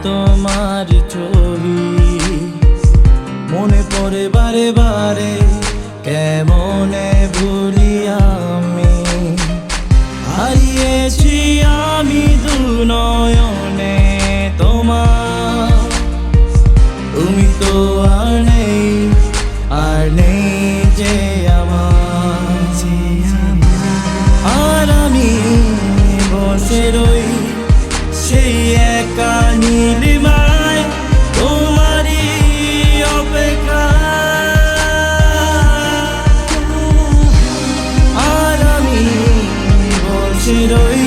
তোমার ছবি মনে পড়ে বারে বারে, কেমনে ভুলি আমি। হারিয়েছি আমি দু নয়নে তোমার, তুমি তো আর নেই যে আমার। আর আমি বসে রই সেই একা নীলিমায় তোমারই অপেক্ষা। আর আমি বসে রই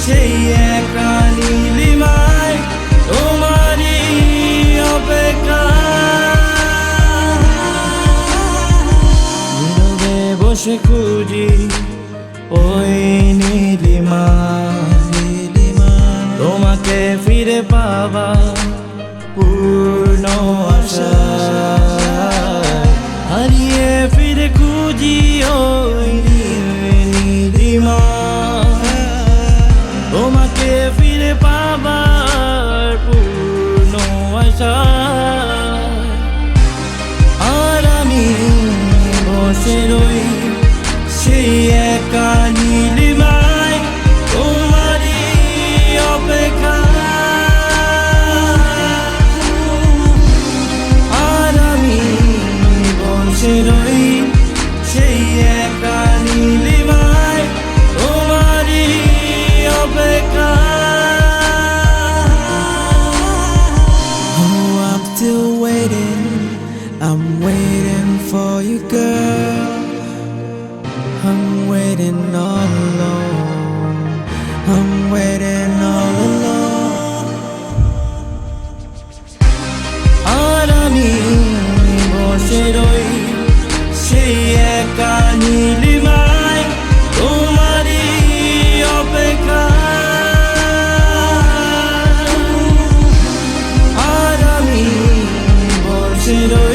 সেই একা নীলিমায় তোমারই অপেক্ষা। নীরবে বসে খুঁজি ওই নীলিমা, তোমাকে ফিরে পাবা পূর্ণ আশা। হারিয়ে ফিরে খুঁজি ওই নীলিমা, তোমাকে ফিরে পাবার পূর্ণ আশা। আর আমি বসে রই সেই একা নীলিমায় তোমারই অপেক্ষা। আর আমি বসে রই সেই একা নীলিমায় তোমারই অপেক্ষা। Oh, I'm still waiting, I'm waiting for you, girl. I'm waiting all alone, I'm waiting all alone. আর আমি বসে রই সেই একা নীলিমায় তোমারই অপেক্ষা। আর আমি বসে রই